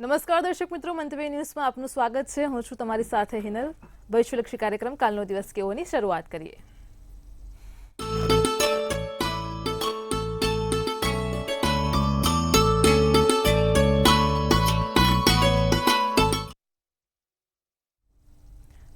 નમસ્કાર દર્શક મિત્રો, મંતવ્ય ન્યૂઝમાં આપનું સ્વાગત છે. હું છું તમારી સાથે હિનલ. ભવિષ્યલક્ષી કાર્યક્રમ કાલનો દિવસ કેવોની શરૂઆત કરીએ.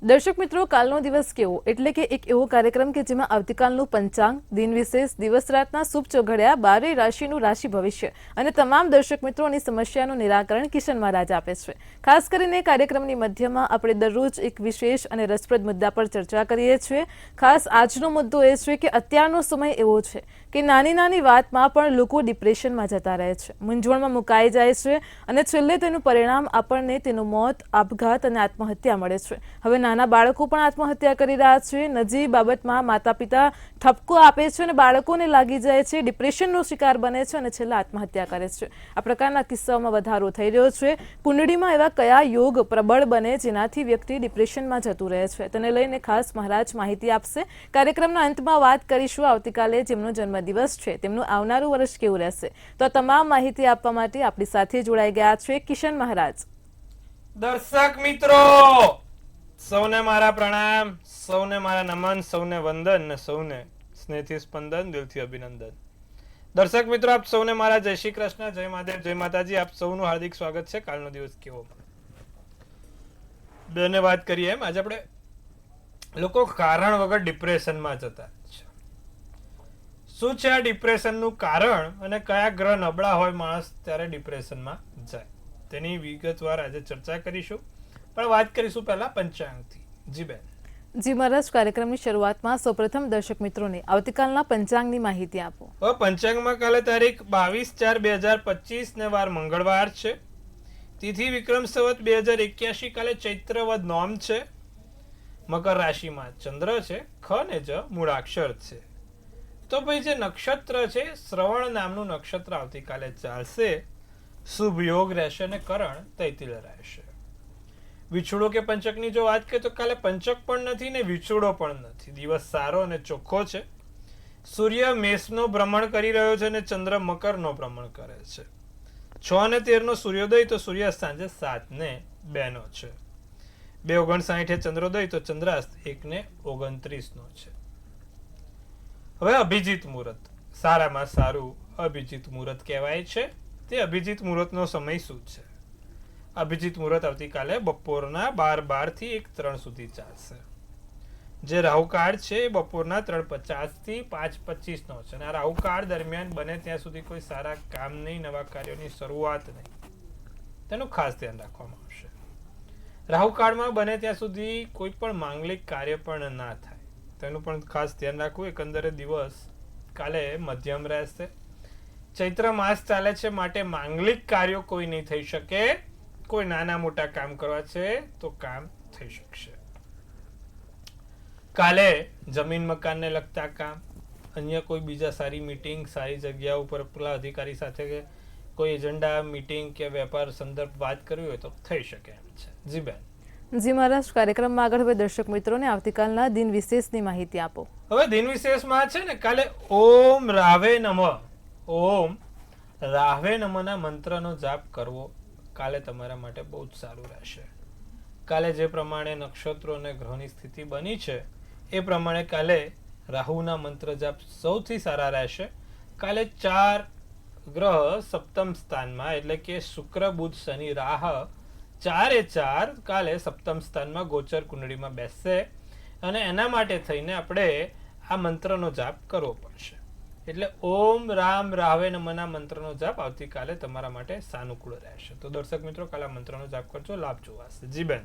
દર્શક મિત્રો, કાલનો દિવસ કેવો એટલે કે એક એવો કાર્યક્રમ કે જેમાં આવતીકાલનું પંચાંગ, દિન વિશેષ, દિવસ રાતના શુભ ચોઘડિયા, 12 રાશિનું રાશિ ભવિષ્ય અને તમામ દર્શક મિત્રોની સમસ્યાનું નિરાકરણ કિશન મહારાજ આપે છે. ખાસ કરીને કાર્યક્રમની મધ્યમાં આપણે દરરોજ એક વિશેષ અને રસપ્રદ મુદ્દા પર ચર્ચા કરીએ છીએ. ખાસ આજનો મુદ્દો એ છે કે અત્યારનો સમય એવો છે કે નાની નાની વાતમાં પણ લોકો ડિપ્રેશનમાં જતા રહે છે, મૂંઝવણમાં મુકાઈ જાય છે અને છેલ્લે તેનું પરિણામ આપણને તેનું મોત, આપઘાત અને આત્મહત્યા મળે છે. હવે નાના બાળકો પણ આત્મહત્યા કરી રહ્યા છે. નજીક બાબતમાં માતા પિતા ઠપકો આપે છે અને બાળકોને લાગી જાય છે, ડિપ્રેશનનો શિકાર બને છે અને છેલ્લે આત્મહત્યા કરે છે. આ પ્રકારના કિસ્સાઓમાં વધારો થઈ રહ્યો છે. કુંડળીમાં એવા કયા યોગ પ્રબળ બને જેનાથી વ્યક્તિ ડિપ્રેશનમાં જતું રહે છે, તેને લઈને ખાસ મહારાજ માહિતી આપશે. કાર્યક્રમના અંતમાં વાત કરીશું આવતીકાલે જેમનો જન્મદિવસ છે તેમનું આવનારું વર્ષ કેવું રહેશે. તો આ તમામ માહિતી આપવા માટે આપણી સાથે જોડાઈ ગયા છે કિશન મહારાજ. દર્શક મિત્રો, સૌને મારા પ્રણામ, સૌને મારા નમન, સૌને વંદન અને સૌને સ્નેહથી સ્પંદન, દિલથી અભિનંદન. દર્શક મિત્રો, આપ સૌને મારા જય શ્રી કૃષ્ણ, જય મહાદેવ, જય માતાજી. આપ સૌનું હાર્દિક સ્વાગત છે કાલનો દિવસ કેવો. બેને વાત કરીએ એમ આજે આપણે લોકો કારણ વગર ડિપ્રેશનમાં જતા છે. શું છે આ ડિપ્રેશનનું કારણ અને કયા ગ્રહ નબળા હોય માણસ ત્યારે ડિપ્રેશનમાં જાય, તેની વિગતવાર આજે ચર્ચા કરીશું. પણ વાત કરીશું પહેલા પંચાંગથી. જી બેન. જી મહારાજ, કાર્યક્રમની શરૂઆતમાં સૌપ્રથમ દર્શક મિત્રોને આવતીકાલના પંચાંગની માહિતી આપો. પંચાંગમાં કાલે તારીખ 22/4/2025 ને વાર મંગળવાર છે. તિથિ વિક્રમ સંવત 2081, કાલે ચૈત્ર વદ નોમ છે. મકર રાશિમાં ચંદ્ર છે. ખ ને જ મૂળાક્ષર છે. તો ભાઈ જે નક્ષત્ર છે શ્રવણ નામનું નક્ષત્ર આવતીકાલે ચાલશે. શુભ યોગ રહેશે અને કરણ તૈતિલ રહેશે. વિછુડો કે પંચકની જો વાત કરીએ તો કાલે પંચક પણ નથી ને વિછુડો પણ નથી. દિવસ સારો અને ચોખ્ખો છે. સૂર્ય મેષનો ભ્રમણ કરી રહ્યો છે અને ચંદ્ર મકરનો ભ્રમણ કરે છે. 6:13 સૂર્યોદય, તો સૂર્યાસ્ત સાંજે 7:02 છે. 2:59 ચંદ્રોદય, તો ચંદ્રાસ્ત 1:29 છે. હવે અભિજીત મુહૂર્ત, સારામાં સારું અભિજીત મુહૂર્ત કહેવાય છે. તે અભિજીત મુહૂર્તનો સમય શું છે? અભિજીત મુહૂર્ત આવતીકાલે બપોરના 12:12 થી 1:03 સુધી ચાલશે. જે રાહુકાળ છે એ બપોરના 3:50 થી 5:25 નો છે. અને આ રાહુકાળ દરમિયાન બને ત્યાં સુધી કોઈ સારા કામ નહીં, નવા કાર્યોની શરૂઆત નહીં, તેનું ખાસ ધ્યાન રાખવામાં આવશે. રાહુકાળમાં બને ત્યાં સુધી કોઈ પણ માંગલિક કાર્ય પણ ના થાય, તેનું પણ ખાસ ધ્યાન રાખવું. એકંદરે દિવસ કાલે મધ્યમ રહેશે. ચૈત્ર માસ ચાલે છે માટે માંગલિક કાર્યો કોઈ નહીં થઈ શકે. કોઈ નાના મોટા કામ કરવા છે તો કામ થઈ શકશે. કાલે જમીન મકાનને લગતા કામ, અન્ય કોઈ બીજા સારી મીટિંગ, સારી જગ્યા ઉપર પેલા અધિકારી સાથે કોઈ એજન્ડા મીટિંગ કે વેપાર સંદર્ભ વાત કરવી હોય તો થઈ શકે એમ છે. જી બેન. જી મહારાજ, કાર્યક્રમમાં આગળ હવે દર્શક મિત્રોને આવતીકાલના દિન વિશેષની માહિતી આપો. હવે દિન વિશેષમાં છે ને કાલે ઓમ રાવે નમઃ, ઓમ રાહવે નમઃના મંત્રનો જાપ કરવો કાલે તમારા માટે બહુ જ સારું રહેશે. કાલે જે પ્રમાણે નક્ષત્રો અને ગ્રહોની સ્થિતિ બની છે એ પ્રમાણે કાલે રાહુના મંત્ર જાપ સૌથી સારા રહેશે. કાલે 4 ગ્રહ સપ્તમ સ્થાનમાં, એટલે કે શુક્ર, બુધ, શનિ, રાહ, 4 કાલે સપ્તમ સ્થાનમાં ગોચર કુંડળીમાં બેસશે અને એના માટે થઈને આપણે આ મંત્રનો જાપ કરવો પડશે. એટલે ઓમ રામ રાવે નમઃના મંત્રનો જાપ આવતીકાલે તમારા માટે સાનુકૂળ રહેશે. તો દર્શક મિત્રો, કાલે આ મંત્રનો જાપ કરજો, લાભ જોવાશે. જી બેન.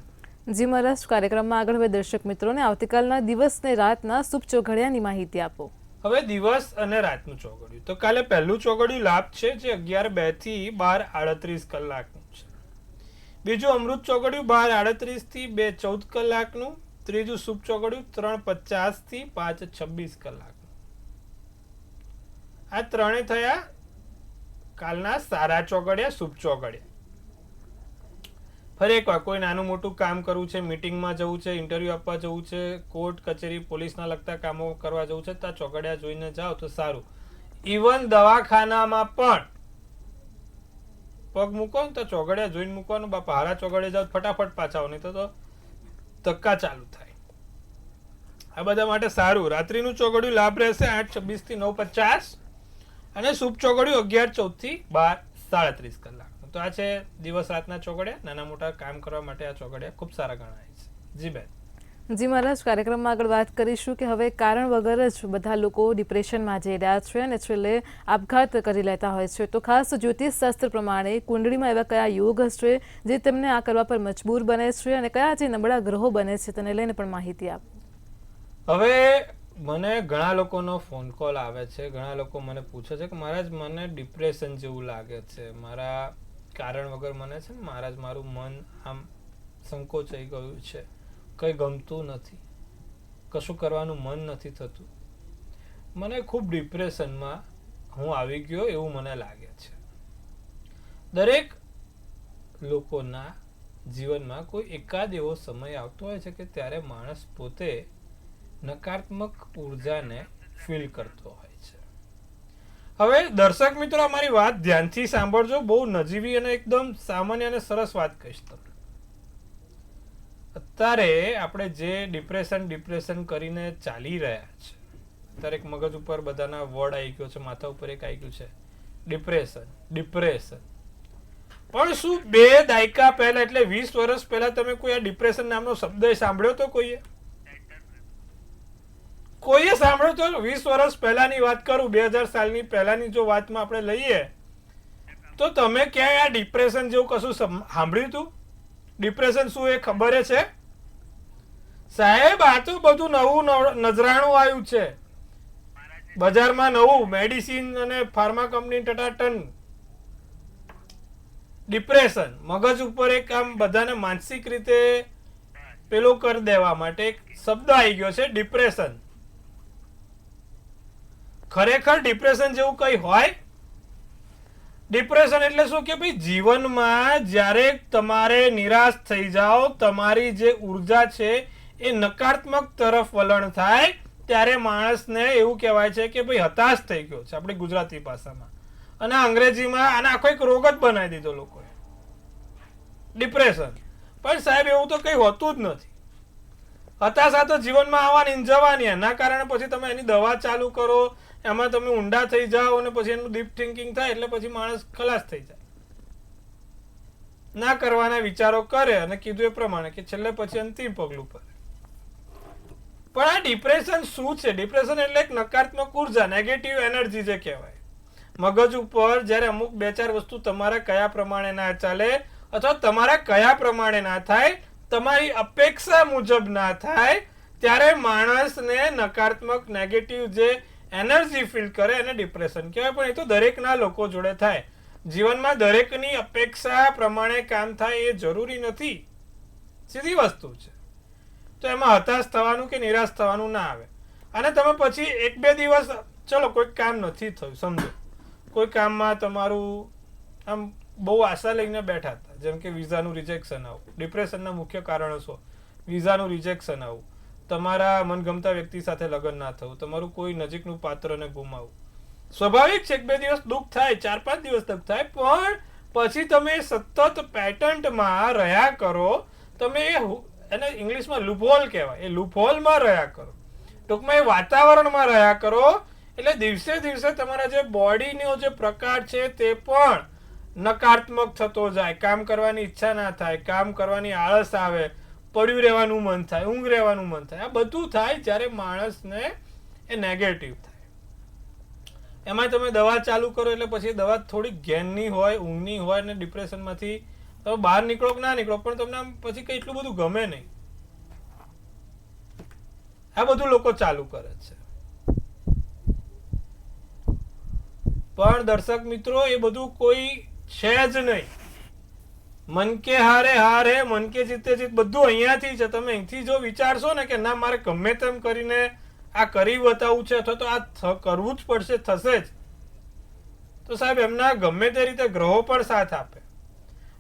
જી મહારાજ, કાર્યક્રમમાં આગળ હવે દર્શક મિત્રોને આવતીકાલના દિવસ ને રાતના શુભ ચોઘડિયાની માહિતી આપો. હવે દિવસ અને રાતનું ચોઘડિયું, તો કાલે પહેલું ચોઘડિયું લાભ છે જે 11:02 થી 12:38 કલાકનું છે. બીજું અમૃત ચોઘડિયું 12:38 થી 2:14 કલાકનું. ત્રીજું શુભ ચોઘડિયું 3:50 થી 5:26 કલાક. આ ત્રણે થયા કાલના સારા ચોઘડિયા, શુભ ચોઘડિયા. ફરી એકવાર કોઈ નાનું મોટું કામ કરવું છે, મીટિંગમાં જવું છે, ઇન્ટરવ્યુ આપવા જવું છે, કોર્ટ કચેરી પોલીસના લગતા કામો કરવા જવું છે, તો આ ચોઘડિયા જોઈને જાઓ તો સારું. ઇવન દવાખાનામાં પણ પગ મૂકો ને તો ચોગડિયા જોઈને મૂકવાનું, બાપા હારા ચોગડે જાવ ફટાફટ પાછા આવો, નહીં તો ધક્કા ચાલુ થાય. આ બધા માટે સારું. રાત્રિનું ચોગડિયું લાભ રહેશે 8:26 થી 9:50 અને શુભ ચોગડિયું 11:14 થી 12:37 કલાક. તો આ છે દિવસ રાતના ચોગડિયા. નાના મોટા કામ કરવા માટે આ ચોગડિયા ખૂબ સારા ગણાય છે. જી બેન. જી મહારાજ, કાર્યક્રમમાં આગળ વાત કરીશું કે હવે કારણ વગર જ બધા લોકો ડિપ્રેશનમાં જઈ રહ્યા છે અને છેલ્લે આપઘાત કરી લેતા હોય છે. તો ખાસ જ્યોતિષ શાસ્ત્ર પ્રમાણે કુંડળીમાં એવા કયા યોગ છે જે તેમને આ કરવા પર મજબૂર બને છે અને કયા જે નબળા ગ્રહો બને છે તેને લઈને પણ માહિતી આપો. હવે મને ઘણા લોકોનો ફોન કોલ આવે છે, ઘણા લોકો મને પૂછે છે કે મહારાજ મને ડિપ્રેશન જેવું લાગે છે, મારા કારણ વગર મને છે ને મહારાજ મારું મન આમ સંકોચાઈ ગયું છે, કંઈ ગમતું નથી, કશું કરવાનું મન નથી થતું, મને ખૂબ ડિપ્રેશનમાં હું આવી ગયો એવું મને લાગે છે. દરેક લોકોના જીવનમાં કોઈ એકાદ એવો સમય આવતો હોય છે કે ત્યારે માણસ પોતે નકારાત્મક ઉર્જાને ફીલ કરતો હોય છે. હવે દર્શક મિત્રો, અમારી વાત ધ્યાનથી સાંભળજો. બહુ નજીવી અને એકદમ સામાન્ય અને સરસ વાત કહીશ તમને. અત્યારે આપણે જે ડિપ્રેશન કરીને ચાલી રહ્યા છે, અત્યારે એક મગજ ઉપર બધાના વર્ડ આવી ગયો છે, માથા ઉપર એક આવી ગયું છે ડિપ્રેશન. પણ શું 2 દાયકા પહેલા એટલે 20 વર્ષ પહેલા તમે કોઈ આ ડિપ્રેશન નામનો શબ્દ સાંભળ્યો તો? કોઈએ સાંભળ્યો તો? 20 વર્ષ પહેલાની વાત કરું, 2000 સાલની પહેલાની જો વાતમાં આપણે લઈએ તો તમે ક્યાંય આ ડિપ્રેશન જેવું કશું સાંભળ્યું હતું? ડિપ્રેશન શું એ ખબર છે સાહેબ? આ તો બધું નવું નજરાણું આવ્યું છે બજારમાં, નવું મેડિસિન અને ફાર્મા કંપની ટટાટન. ડિપ્રેશન મગજ ઉપર એક આમ બધાને માનસિક રીતે પેલો કરી દેવા માટે એક શબ્દ આવી ગયો છે ડિપ્રેશન. ખરેખર ડિપ્રેશન જેવું કઈ હોય? ડિપ્રેશન એટલે શું કે ભાઈ જીવનમાં જ્યારે તમારે નિરાશ થઈ જાઓ, તમારી જે ઉર્જા છે એ નકારાત્મક તરફ વલણ થાય, ત્યારે માણસને એવું કહેવાય છે કે ભાઈ હતાશ થઈ ગયો છે, આપણી ગુજરાતી ભાષામાં. અને અંગ્રેજીમાં આને આખો એક રોગ જ બનાવી દીધો લોકોએ, ડિપ્રેશન. પણ સાહેબ એવું તો કઈ હોતું જ નથી. હતાશા તો જીવનમાં આવવાની જવાની, એના કારણે પછી તમે એની દવા ચાલુ કરો, એમાં તમે ઊંડા થઈ જાઓ અને પછી એનું ડીપ થિંકિંગ થાય એટલે પછી માણસ ખલાસ થઈ જાય, ના કરવાના વિચારો કરે અને કીધું એ પ્રમાણે કે છેલ્લે પછી અંતિમ પગલું પર. પણ આ ડિપ્રેશન શું છે? ડિપ્રેશન એટલે એક નકારાત્મક ઉર્જા, નેગેટિવ એનર્જી જે કહેવાય. મગજ ઉપર જ્યારે અમુક 2-4 વસ્તુ તમારા કયા પ્રમાણે ના ચાલે અથવા તમારા કયા પ્રમાણે ના થાય, તમારી અપેક્ષા મુજબ ના થાય, ત્યારે માણસને નકારાત્મક નેગેટિવ જે એનર્જી ફીલ કરે એને ડિપ્રેશન કહેવાય. પણ એ તો દરેકના લોકો જોડે થાય. જીવનમાં દરેકની અપેક્ષા પ્રમાણે કામ થાય એ જરૂરી નથી, સીધી વસ્તુ છે. તો એમાં હતાશ થવાનું કે નિરાશ થવાનું ના આવે. અને તમે પછી 1-2 દિવસ ચલો કોઈ કામ નથી થયું, સમજો કોઈ કામમાં તમારું આમ બહુ આશા લઈને બેઠા હતા, જેમ કે વિઝાનું રિજેક્શન આવું. ડિપ્રેશનના મુખ્ય કારણો શું? વિઝાનું રિજેક્શન આવું, તમારા મનગમતા વ્યક્તિ સાથે લગ્ન ના થવું, તમારું કોઈ નજીકનું પાત્રને ગુમાવવું. સ્વાભાવિક છે 1-2 દિવસ દુઃખ થાય, 4-5 દિવસ દુઃખ થાય, પણ પછી તમે સતત પેટર્નમાં રહ્યા કરો, તમે એને ઇંગ્લિશમાં લૂપહોલ કહેવાય, એ લૂપહોલમાં રહ્યા કરો, ટૂંકમાં એ વાતાવરણમાં રહ્યા કરો. એટલે દિવસે દિવસે તમારા જે બોડીનો જે પ્રકાર છે તે પણ નકારાત્મક થતો જાય, કામ કરવાની ઈચ્છા ના થાય, કામ કરવાની આળસ આવે, પડ્યું રહેવાનું મન થાય, ઊંઘ રહેવાનું મન થાય. આ બધું થાય જ્યારે માણસને એ નેગેટિવ થાય. એમાં તમે દવા ચાલુ કરો એટલે પછી દવા થોડી જ્ઞાનની હોય, ઊંઘની હોય, અને ડિપ્રેશનમાંથી તમે બહાર નીકળો કે ના નીકળો પણ તમને આમ પછી કઈ એટલું બધું ગમે નહીં. આ બધું લોકો ચાલુ કરે છે. પણ દર્શક મિત્રો, એ બધું કોઈ છે જ નહીં. મન કે હારે હારે, મન કે જીતે જીત, બધું અહીંયાથી છે. તમે અહીંથી જો વિચારશો ને કે ના મારે ગમે તેમ કરીને આ કરી બતાવવું છે અથવા તો આ કરવું જ પડશે, થશે જ, તો સાહેબ એમના ગમે તે રીતે ગ્રહો પણ સાથ આપે.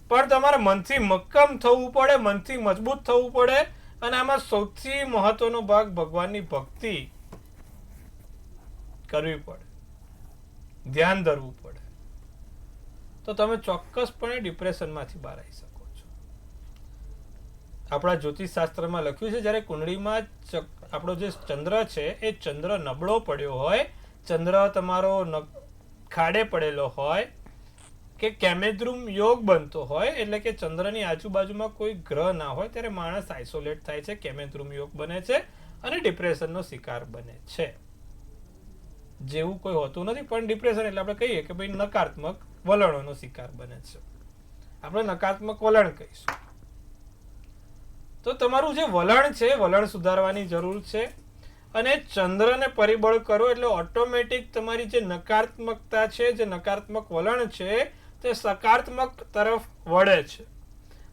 પણ તમારે મનથી મક્કમ થવું પડે, મનથી મજબૂત થવું પડે. અને આમાં સૌથી મહત્વનો ભાગ ભગવાનની ભક્તિ કરવી પડે, ધ્યાન ધરવું પડે. તો તમે ચોક્કસપણે ડિપ્રેશનમાંથી બહાર આવી શકો છો. આપણા જ્યોતિષ શાસ્ત્રમાં લખ્યું છે જ્યારે કુંડળીમાં આપણો જે ચંદ્ર છે એ ચંદ્ર નબળો પડ્યો હોય, ચંદ્ર તમારો ખાડે પડેલો હોય કે કેમેદ્રુમ યોગ બનતો હોય, એટલે કે ચંદ્રની આજુબાજુમાં કોઈ ગ્રહ ના હોય, ત્યારે માણસ આઇસોલેટ થાય છે, કેમેદ્રુમ યોગ બને છે અને ડિપ્રેશનનો શિકાર બને છે. જેવું કોઈ હોતું નથી, પણ ડિપ્રેશન એટલે આપણે કહીએ કે ભાઈ નકારાત્મક વલણોનો શિકાર બને છે. આપણે નકારાત્મક વલણ કહીશું. તો તમારું જે વલણ છે, વલણ સુધારવાની જરૂર છે. અને ચંદ્રને પરિબળ કરો એટલે ઓટોમેટિક તમારી જે નકારાત્મકતા છે, જે નકારાત્મક વલણ છે, તે સકારાત્મક તરફ વળે છે.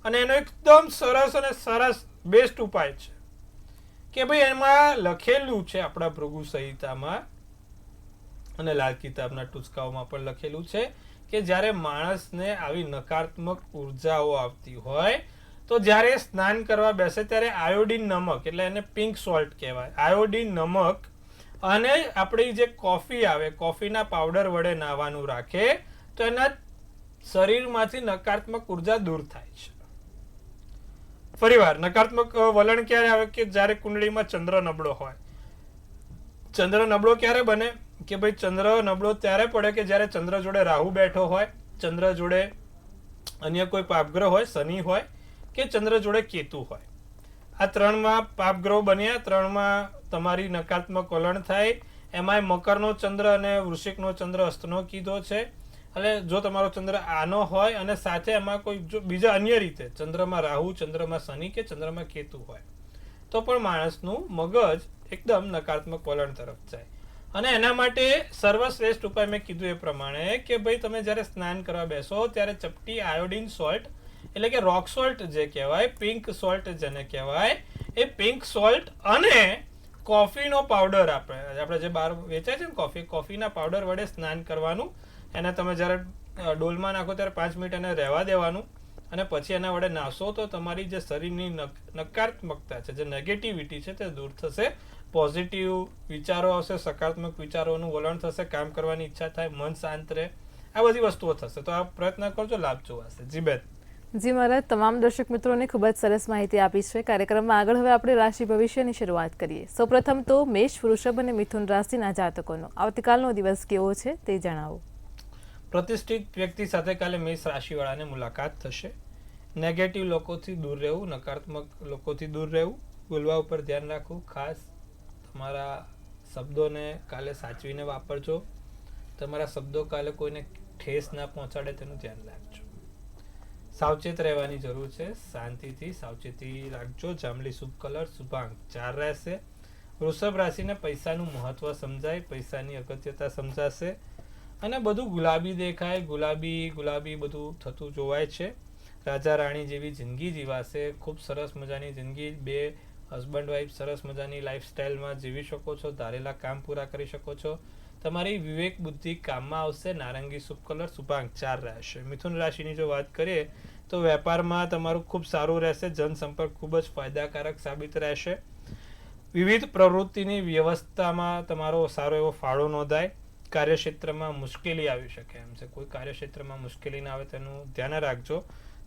અને એનો એકદમ સરસ અને સરસ બેસ્ટ ઉપાય છે કે ભાઈ એમાં લખેલું છે, આપણા ભૃગુ સંહિતામાં અને લાલ કિતાબના ટૂચકાઓમાં પણ લખેલું છે કે જ્યારે માણસને આવી નકારાત્મક ઉર્જાઓ આવતી હોય તો જ્યારે સ્નાન કરવા બેસે ત્યારે આયોડિન નમક, એટલે એને પિંક સોલ્ટ કહેવાય, આયોડિન નમક અને આપણી જે કોફી આવે, કોફીના પાવડર વડે નાહવાનું રાખે તો એના શરીરમાંથી નકારાત્મક ઉર્જા દૂર થાય છે. ફરીવાર, નકારાત્મક વલણ ક્યારે આવે કે જ્યારે કુંડળીમાં ચંદ્ર નબળો હોય. ચંદ્ર નબળો ક્યારે બને કે ભાઈ ચંદ્ર નબળો ત્યારે પડે કે જ્યારે ચંદ્ર જોડે રાહુ બેઠો હોય, ચંદ્ર જોડે અન્ય કોઈ પાપગ્રહ હોય, શનિ હોય કે ચંદ્ર જોડે કેતુ હોય. આ ત્રણમાં પાપગ્રહો બન્યા, ત્રણમાં તમારી નકારાત્મક વલણ થાય. એમાંય મકરનો ચંદ્ર અને વૃશ્ચિકનો ચંદ્ર હસ્તનો કીધો છે. એટલે જો તમારો ચંદ્ર આનો હોય અને સાથે એમાં કોઈ જો બીજા અન્ય રીતે ચંદ્રમાં રાહુ, ચંદ્રમાં શનિ કે ચંદ્રમાં કેતુ હોય તો પણ માણસનું મગજ એકદમ નકારાત્મક વલણ તરફ જાય. અને એના માટે સર્વશ્રેષ્ઠ ઉપાય મેં કીધું એ પ્રમાણે કે ભાઈ તમે જ્યારે સ્નાન કરવા બેસો ત્યારે ચપટી આયોડિન સોલ્ટ, એટલે કે રોક સોલ્ટ જે કહેવાય, પિંક સોલ્ટ જેને કહેવાય, એ પિંક સોલ્ટ અને કોફીનો પાવડર આપણે જે બહાર વેચાય છે ને કોફીના પાવડર વડે સ્નાન કરવાનું. એને તમે જ્યારે ડોલમાં નાખો ત્યારે 5 મિનિટ એને રહેવા દેવાનું અને પછી એના વડે નાશો તો તમારી જે શરીરની નકારાત્મકતા છે, જે નેગેટિવિટી છે, તે દૂર થશે. પોઝિટિવ વિચારો આવશે, સકારાત્મક વિચારોનું વલણ થશે, કામ કરવાની ઈચ્છા થાય, મન શાંત રહે, આ બધી વસ્તુઓ થશે. તો આ પ્રયત્ન કરજો, લાભ જોવાશે. જી બેન. જી મહારાજ, તમામ દર્શક મિત્રોને ખૂબ જ સરસ માહિતી આપી છે. કાર્યક્રમમાં આગળ હવે આપણે રાશિ ભવિષ્યની શરૂઆત કરીએ. સૌપ્રથમ તો મેષ, વૃષભ અને મિથુન રાશિના જાતકોનો આવતીકાલનો દિવસ કેવો છે તે જણાવો. પ્રતિષ્ઠિત વ્યક્તિ સાથે કાલે મેષ રાશિવાળાને મુલાકાત થશે. નેગેટિવ લોકોથી દૂર રહેવું, નકારાત્મક લોકોથી દૂર રહેવું, બોલવા ઉપર ધ્યાન રાખવું. ખાસ તમારા શબ્દોને કાલે સાચવીને વાપરજો. તમારા શબ્દો કાલે કોઈને ઠેસ ના પહોંચાડે તેનું ધ્યાન રાખજો. સાવચેત રહેવાની જરૂર છે. શાંતિથી સાવચેતી રાખજો. જાંબલી શુભ કલર, શુભાંક 4 રહેશે. વૃષભ રાશિને પૈસાનું મહત્વ સમજાય, પૈસાની અગત્યતા સમજાશે અને બધું ગુલાબી દેખાય, ગુલાબી બધું થતું જોવાય છે. રાજા રાણી જેવી જિંદગી જીવાશે. ખૂબ સરસ મજાની જિંદગી, 2 હસબન્ડ વાઈફ સરસ મજાની લાઈફસ્ટાઈલમાં જીવી શકો છો. ધારેલા કામ પૂરા કરી શકો છો. તમારી વિવેક બુદ્ધિ કામમાં આવશે. નારંગી શુભ કલર, શુભાંક 4 રહેશે. મિથુન રાશિની જો વાત કરીએ તો વેપારમાં તમારું ખૂબ સારું રહેશે. જનસંપર્ક ખૂબ જ ફાયદાકારક સાબિત રહેશે. વિવિધ પ્રવૃત્તિની વ્યવસ્થામાં તમારો સારો એવો ફાળો નોંધાય. કાર્યક્ષેત્રમાં મુશ્કેલી આવી શકે એમ છે. કોઈ કાર્યક્ષેત્રમાં મુશ્કેલી ના આવે તેનું ધ્યાન રાખજો.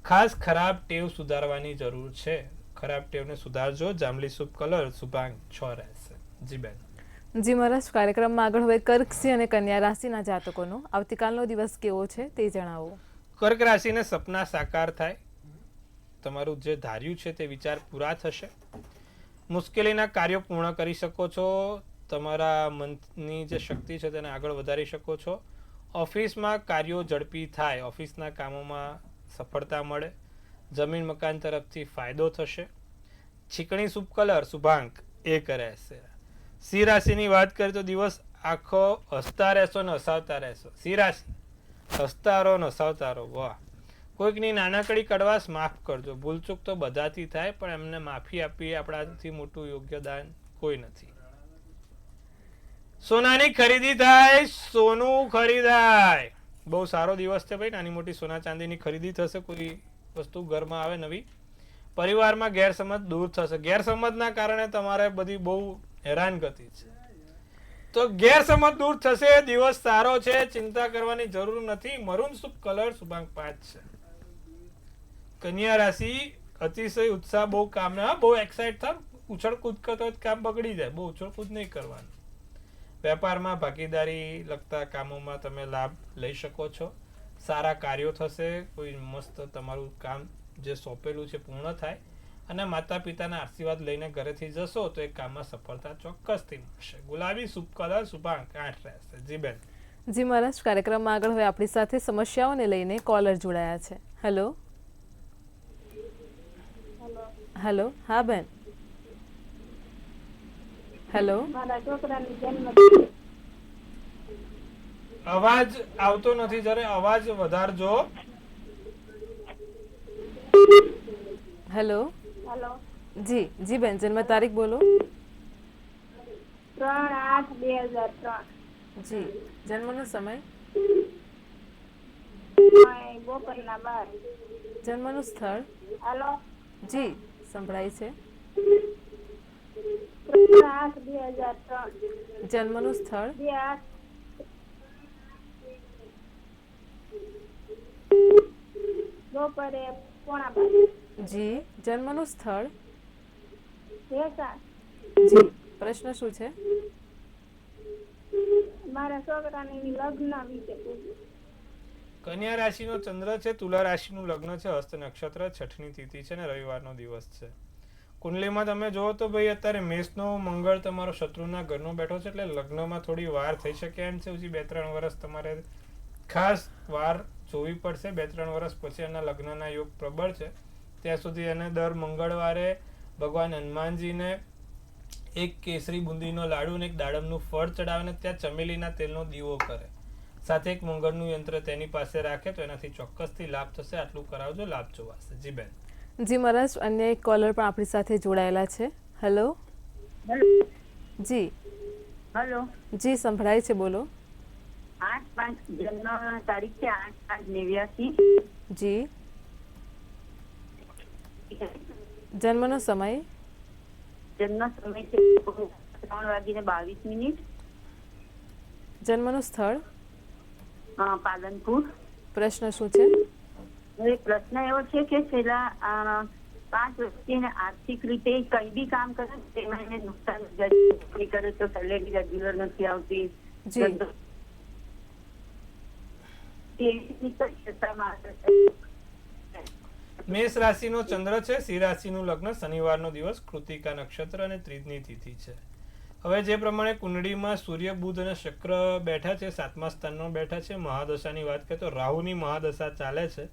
ખાસ ખરાબ ટેવ સુધારવાની જરૂર છે. ખરાબ ટેવને સુધારજો. જાંબલી શુભ કલર, શુભાંક 6 રહેશે. જી બેન. જી મહારાજ, કાર્યક્રમમાં આગળ હવે કર્ક, સિંહ અને કન્યા રાશિના જાતકોનો આવતીકાલનો દિવસ કેવો છે તે જણાવો. કર્ક રાશિને સપના સાકાર થાય. તમારું જે ધાર્યું છે તે વિચાર પૂરા થશે. મુશ્કેલીના કાર્યો પૂર્ણ કરી શકો છો. તમારા મનની જે શક્તિ છે તેને આગળ વધારી શકો છો. ઓફિસમાં કાર્યો ઝડપી થાય. ઓફિસના કામોમાં સફળતા મળે. જમીન મકાન તરફથી ફાયદો થશે. છીકણી શુભ કલર, શુભાંક 1 રહેશે. સિંહ રાશિની વાત કરીએ તો દિવસ આખો હસતા રહેશો ને હસાવતા રહેશો. સિંહ રાશિ હસતા રહો ને હસાવતા રહો. વાહ. કોઈકની નાનકડી કડવાશ માફ કરજો. ભૂલચૂક તો બધાથી થાય, પણ એમને માફી આપવી આપણાથી મોટું યોગ્યદાન કોઈ નથી. સોનાની ખરીદી થાય, સોનું ખરીદાય. બહુ સારો દિવસ છે ભાઈ. નાની મોટી સોના ચાંદીની ખરીદી થશે. કોઈ વસ્તુ ઘરમાં આવે નવી. પરિવારમાં ગેરસમજ દૂર થશે. ગેરસમજના કારણે તમારે બધી બહુ હેરાનગતિ છે. તો ગેરસમજ દૂર થશે, દિવસ સારો છે, ચિંતા કરવાની જરૂર નથી. મરૂન શુભ કલર શુભાંક 5 છે. કન્યા રાશિ અતિશય ઉત્સાહ, બહુ કામ ના, બહુ એક્સાઇટ થાવ, ઉછળ કૂદ કરતો કામ બગડી જાય, બહુ ઉછળ કૂદ નહીં કરવાનું. વેપારમાં ભાગીદારી લગતા કામોમાં તમે લાભ લઈ શકો છો. સારા કાર્યો થશે, કોઈ મસ્ત તમારું કામ જે સોંપેલું છે પૂર્ણ થાય, અને માતા પિતાના આશીર્વાદ લઈને ઘરેથી જશો તો એ કામમાં સફળતા ચોક્કસથી મળશે. ગુલાબી શુભ કલર શુભાંક 8 રહેશે. જી બેન. જી મહારાજ, કાર્યક્રમમાં આગળ હવે આપણી સાથે સમસ્યાઓને લઈને કોલર જોડાયા છે. હેલો. હેલો. હા બેન. હેલો. અવાજ આવતો નથી, જયારે અવાજ વધારજો. હેલો. જી જી બેન, જન્મ તારીખ બોલો. 3/8/2003. જી. જન્મનો સમય, બપોરના 12. જન્મનું સ્થળ. હાલો. જી સંભળાય છે. 3/8/2003. જન્મનું સ્થળ. 2/8. બપોરે 1:15. જી. જન્મનું સ્થળ. ભેસાણ. જી. પ્રશ્ન શું છે? મારા છોકરાની લગ્ન વિશે પૂછ્યું. કન્યા રાશિનો ચંદ્ર છે, તુલા રાશિનું લગ્ન છે, હસ્ત નક્ષત્ર, 6ની તિથિ છે અને રવિવારનો દિવસ છે. કુંડલીમાં તમે જુઓ તો ભાઈ અત્યારે મેષનો મંગળ તમારો શત્રુના ઘરનો બેઠો છે, એટલે લગ્નમાં થોડી વાર થઈ શકે એમ છે. હજી 2-3 વર્ષ તમારે ખાસ વાર જોવી પડશે. 2-3 વર્ષ પછી એના લગ્નના યોગ પ્રબળ છે. ત્યાં સુધી એને દર મંગળવારે ભગવાન હનુમાનજીને એક કેસરી બુંદીનો લાડુ અને એક દાડમનું ફળ ચડાવે ને ત્યાં ચમેલીના તેલનો દીવો કરે, સાથે એક મંગળનું યંત્ર તેની પાસે રાખે તો એનાથી ચોક્કસથી લાભ થશે. આટલું કરાવજો, લાભ જોવાશે. જી બેન. જી મહારાજ, અન્ય એક કોલર પણ આપણી સાથે જોડાયેલા છે. હેલો. જી. હેલો. જી સંભળાય છે, બોલો. 8/5 જન્મ તારીખ છે, 8/5/89. જી. જન્મનો સમય. જન્મ સમય છે 3:22. જન્મનું સ્થળ. પાલનપુર. પ્રશ્ન શું છે? હવે પ્રશ્ન એવો છે કે છેલ્લા 5 વર્ષથી આર્થિક રીતે કઈ બી કામ કરે તેમાં એને નુકસાન કરે તો સેલેરી રેગ્યુલર નથી આવતી. જી. મેષ રાશિનો ચંદ્ર છે, સિંહ રાશિનું લગ્ન, શનિવારનો દિવસ, કૃતિકા નક્ષત્ર અને 3ની તિથિ છે. હવે જે પ્રમાણે કુંડળીમાં સૂર્ય, બુધ અને શુક્ર બેઠા છે, 7મા સ્થાનમાં બેઠા છે. મહાદશાની વાત કરીએ તો રાહુની મહાદશા ચાલે છે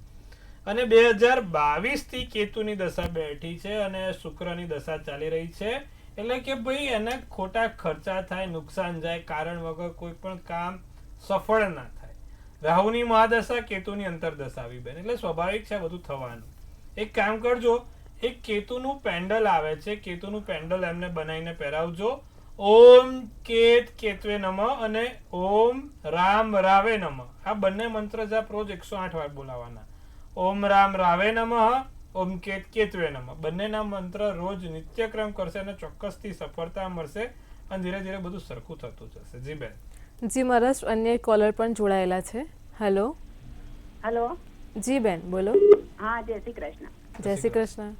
અને 2022 થી કેતુની દશા બેઠી છે અને શુક્રની દશા ચાલી રહી છે. એટલે કે ભાઈ એને ખોટા ખર્ચા થાય, નુકસાન જાય, કારણ વગર કોઈ પણ કામ સફળ ના થાય. રાહુની મહાદશા, કેતુની અંતરદશા આવી બેન, એટલે સ્વાભાવિક છે બધું થવાનું. એક કામ કરજો, એક કેતુનું પેન્ડલ આવે છે, કેતુનું પેન્ડલ એમને બનાવીને પહેરાવજો. ઓમ કેત કેતવે નમઃ અને ઓમ રામ રાવે નમઃ, આ બંને મંત્ર જાપ રોજ 108 વાર બોલાવાના. ઓમ રામ રાવે નમઃ, ઓમ કેત કેતવે નમઃ, બંનેના મંત્ર રોજ નિત્યક્રમ કરશે અને ચોક્કસથી સફળતા મળશે અને ધીરે ધીરે બધું સરખું થતું જશે. જી બેન. જી મહારાજ, અન્ય એક કોલર પણ જોડાયેલા છે. હેલો. હેલો. જી બેન, બોલો. હા, જય શ્રી કૃષ્ણ. જય શ્રી કૃષ્ણ.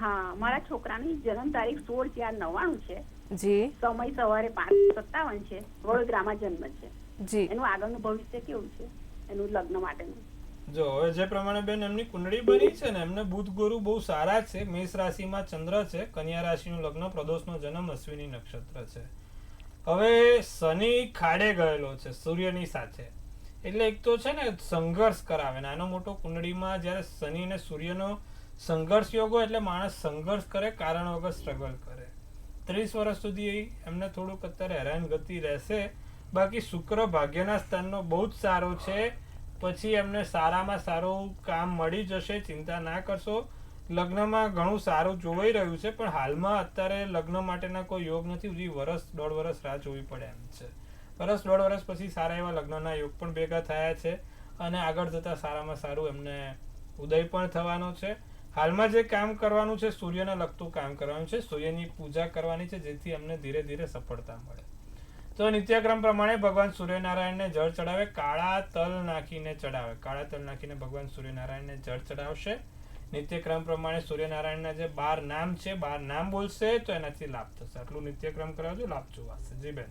હા, મારા છોકરાની જન્મ તારીખ 16/4/99 છે. જી. સમય સવારે 5:57 છે. વડોદરામાં જન્મ છે. જી. એનું આગળનું ભવિષ્ય કેવું છે એનું લગ્ન માટેનું? જો હવે જે પ્રમાણે બેન એમની કુંડળી બની છે ને, એમને બુધ ગુરુ બહુ સારા છે. મેષ રાશિમાં ચંદ્ર છે, કન્યા રાશિનું લગ્ન, પ્રદોષનો જન્મ, અશ્વિની નક્ષત્ર છે. હવે શનિ ખાડે ગયેલો છે સૂર્યની સાથે, એટલે એક તો છે ને સંઘર્ષ કરાવે. નાનો મોટો કુંડળીમાં જ્યારે શનિ અને સૂર્યનો સંઘર્ષ યોગ હોય એટલે માણસ સંઘર્ષ કરે, કારણ વગર સ્ટ્રગલ કરે. 30 વર્ષ સુધી એમને થોડુંક અત્યારે હેરાનગતિ રહેશે. બાકી શુક્ર ભાગ્યના સ્થાનનો બહુ જ સારો છે, પછી એમને સારામાં સારું કામ મળી જશે, ચિંતા ના કરશો. લગ્નમાં ઘણું સારું જોવાઈ રહ્યું છે, પણ હાલમાં અત્યારે લગ્ન માટેના કોઈ યોગ નથી. હજી 1-1.5 વર્ષ રાહ જોવી પડે એમ છે. 1-1.5 વર્ષ પછી સારા એવા લગ્નના યોગ પણ ભેગા થયા છે અને આગળ જતા સારામાં સારું એમને ઉદય પણ થવાનો છે. હાલમાં જે કામ કરવાનું છે, સૂર્યને લગતું કામ કરવાનું છે, સૂર્યની પૂજા કરવાની છે, જેથી અમને ધીરે ધીરે સફળતા મળે. તો તો નિત્યક્રમ પ્રમાણે ભગવાન સૂર્યનારાયણને જળ ચડાવે, કાળા તલ નાખીને ચડાવે. કાળા તલ નાખીને ભગવાન સૂર્યનારાયણને જળ ચડાવશે. નિત્યક્રમ પ્રમાણે સૂર્યનારાયણના જે 12 નામ છે, 12 નામ બોલશે તો એનાથી લાભ થશે. આટલું નિત્યક્રમ કરાવજો, લાભ જોવાશે. જી બેન.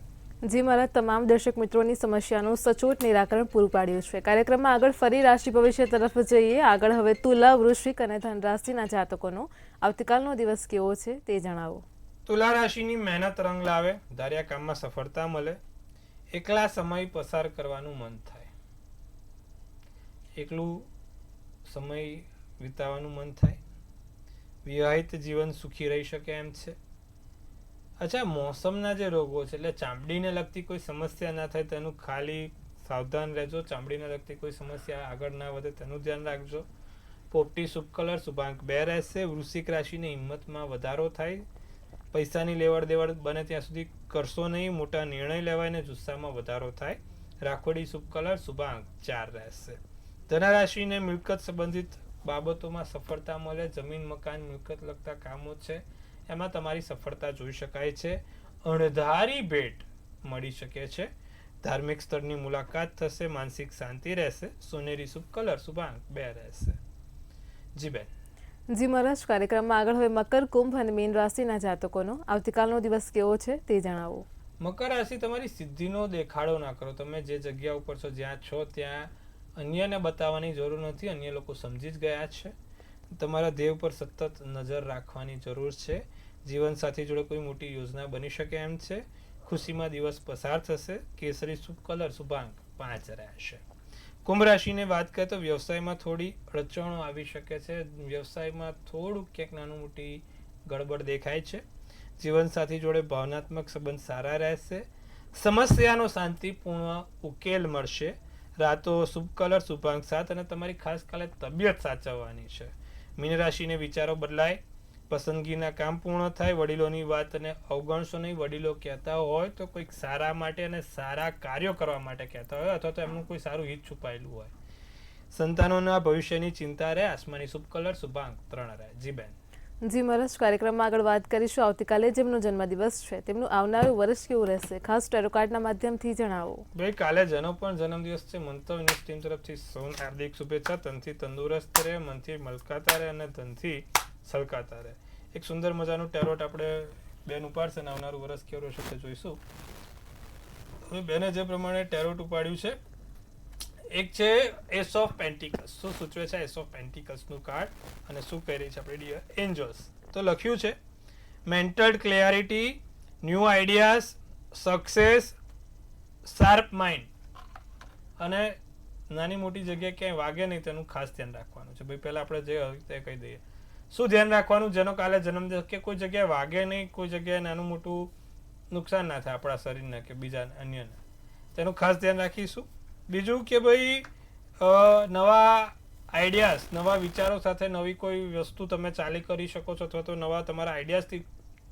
જી મારા તમામ દર્શક મિત્રોની સમસ્યાનું સચોટ નિરાકરણ પૂરું પાડ્યું છે. કાર્યક્રમમાં આગળ ફરી રાશિ ભવિષ્ય તરફ જઈએ. આગળ હવે તુલા, વૃશ્ચિક અને ધન રાશિના જાતકોનો આવતીકાલનો દિવસ કેવો છે તે જણાવો. તુલા રાશિની મહેનત રંગ લાવે, ધાર્યા કામમાં સફળતા મળે, એકલા સમય પસાર કરવાનું મન થાય, એકલું સમય વિતાવાનું મન થાય, વિવાહિત જીવન સુખી રહી શકે એમ છે. અચ્છા, મોસમના જે રોગો છે એટલે ચામડીને લગતી કોઈ સમસ્યા ના થાય તેનું ખાલી સાવધાન રહેજો. ચામડીને લગતી કોઈ સમસ્યા આગળ ના વધે તેનું ધ્યાન રાખજો. પોપટી શુભ કલર, શુભાંક 2 રહેશે. વૃશ્ચિક રાશિની હિંમતમાં વધારો થાય, પૈસાની લેવડ દેવડ બને ત્યાં સુધી કરશો નહીં, મોટા નિર્ણય લેવાય ને જુસ્સામાં વધારો થાય. રાખોડી શુભ કલર, શુભાંક 4 રહેશે. ધન રાશિને મિલકત સંબંધિત બાબતોમાં સફળતા મળે. જમીન મકાન મિલકત લગતા કામો છે એમાં તમારી સફળતા જોઈ શકાય છે. અણધારી ભેટ મળી શકે છે. ધાર્મિક સ્થળની મુલાકાત થશે, માનસિક શાંતિ રહેશે. સોનેરી શુભ કલર, શુભાંક 2 રહેશે. જી બેન. જી મહારાજ, કાર્યક્રમમાં આગળ હવે મકર, કુંભ અને મીન રાશિના જાતકોનો આવતીકાલનો દિવસ કેવો છે તે જણાવો. મકર રાશિ તમારી સિદ્ધિનો દેખાડો ના કરો. તમે જે જગ્યા ઉપર છો, જ્યાં છો ત્યાં અન્યને બતાવવાની જરૂર નથી, અન્ય લોકો સમજી જ ગયા છે. તમારા ધ્યેય ઉપર સતત નજર રાખવાની જરૂર છે. જીવનસાથી જોડે કોઈ મોટી યોજના બની શકે એમ છે. ખુશીમાં દિવસ પસાર થશે. કેસરી શુભ કલર, શુભાંક 5 રહેશે. કુંભ રાશિને વાત કરીએ તો વ્યવસાયમાં થોડી અડચણો આવી શકે છે. વ્યવસાયમાં થોડુંક ક્યાંક નાનું મોટી ગડબડ દેખાય છે. જીવનસાથી જોડે ભાવનાત્મક સંબંધ સારા રહેશે. સમસ્યાનો શાંતિપૂર્ણ ઉકેલ મળશે. રાતો શુભ કલર, શુભાંક 7 અને તમારી ખાસ કાલે તબિયત સાચવવાની છે. મીન રાશિને વિચારો બદલાય, પસંદગીના કામ પૂર્ણ થાય. વડીલોની વાતને અવગણશો નહીં. વડીલો કહેતા હોય તો કોઈક સારા માટે અને સારા કાર્યો કરવા માટે કહેતા હોય, અથવા તો એમનું કોઈ સારું હિત છુપાયેલું હોય. સંતાનોના ભવિષ્યની ચિંતા રહે. આસમાની શુભ કલર, શુભાંક 3 રહે. જી બેન. જી મહારાજ, કાર્યક્રમમાં આગળ વાત કરીશું આવતીકાલે જેમનો જન્મદિવસ છે તેમનું આવનારું વર્ષ કેવું રહેશે, ખાસ ટેરો કાર્ડના માધ્યમથી જણાવો. ભાઈ, કાલે જેનો પણ જન્મદિવસ છે, મંતવ ન્યૂઝ ટીમ તરફથી સૌને હાર્દિક શુભેચ્છા. તનથી તંદુરસ્ત રહે, મનથી મલકાતા રહે અને ધનથી સલકાતા રહે. એક સુંદર મજાનું ટેરોટ આપણે બેન ઉપાડશે અને આવનારું વર્ષ કેવું રહેશે તે જોઈશું. હવે બેને જે પ્રમાણે ટેરોટ ઉપાડ્યું છે, એક છે એસ ઓફ પેન્ટિકલ્સ. શું સૂચવે છે એસ ઓફ પેન્ટિકલ્સનું કાર્ડ અને શું કહી રહી છે આપણી ડિયર એન્જલ્સ? તો લખ્યું છે mental clarity, new ideas, success, sharp mind અને નાની મોટી જગ્યાએ ક્યાંય વાગે નહીં તેનું ખાસ ધ્યાન રાખવાનું છે. ભાઈ પહેલાં આપણે જે હોય તે કહી દઈએ. શું ધ્યાન રાખવાનું? જેનો કાલે જન્મદિવસ કે કોઈ જગ્યાએ વાગે નહીં, કોઈ જગ્યાએ નાનું મોટું નુકસાન ના થાય આપણા શરીરને કે બીજા અન્યને, તેનું ખાસ ધ્યાન રાખીશું. બીજું કે ભાઈ નવા આઈડિયાઝ, નવા વિચારો સાથે નવી કોઈ વસ્તુ તમે ચાલી કરી શકો છો, અથવા તો નવા તમારા આઈડિયાઝથી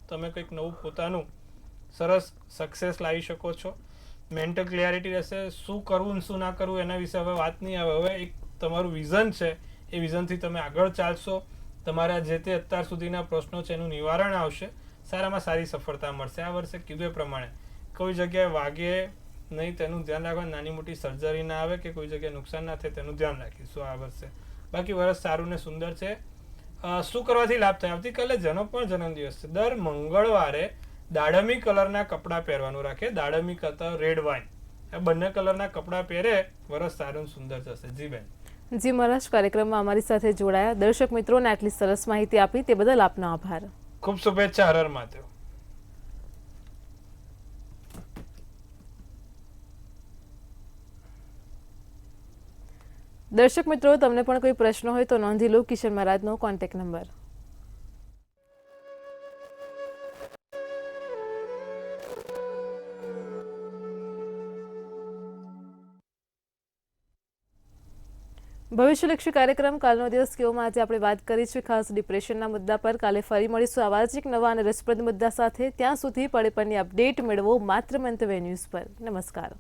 તમે કંઈક નવું પોતાનું સરસ સક્સેસ લાવી શકો છો. મેન્ટલ ક્લિયરિટી રહેશે. શું કરવું ને શું ના કરવું એના વિશે હવે વાત નહીં આવે. હવે એક તમારું વિઝન છે, એ વિઝનથી તમે આગળ ચાલશો. તમારા જે તે અત્યાર સુધીના પ્રશ્નો છે એનું નિવારણ આવશે. સારામાં સારી સફળતા મળશે. આ વર્ષે કીધું એ પ્રમાણે કોઈ જગ્યાએ વાગે નહીં તેનું ધ્યાન રાખવાનું. નાની મોટી સર્જરી ના આવે કે કોઈ જગ્યાએ નુકસાન ના થાય તેનું ધ્યાન રાખીશું આ વર્ષે. બાકી વર્ષ સારું ને સુંદર છે. શું કરવાથી લાભ થાય? આવતીકાલે જેનો પણ જન્મદિવસ છે, દર મંગળવારે દાડમી કલરના કપડાં પહેરવાનું રાખે. દાડમી કરતા રેડ વાઇન, આ બંને કલરના કપડાં પહેરે, વર્ષ સારું સુંદર જશે. જી બેન. જી મહારાજ, કાર્યક્રમમાં અમારી સાથે જોડાયા દર્શક મિત્રોને આટલી સરસ માહિતી આપી તે બદલ આપનો આભાર. ખૂબ શુભેચ્છા. હર હર મહાદેવ. દર્શક મિત્રો, તમને પણ કોઈ પ્રશ્ન હોય તો નોંધી લો કિશન મહારાજનો કોન્ટેક્ટ નંબર. ભવિષ્યલક્ષી કાર્યક્રમ કાલનો દિવસ કેવોમાં આજે આપણે વાત કરી છે ખાસ ડિપ્રેશનના મુદ્દા પર. કાલે ફરી મળીશું આવા જ એક નવા અને રસપ્રદ મુદ્દા સાથે. ત્યાં સુધી પડે પણની અપડેટ મેળવો માત્ર મંતવ્ય ન્યૂઝ પર. નમસ્કાર.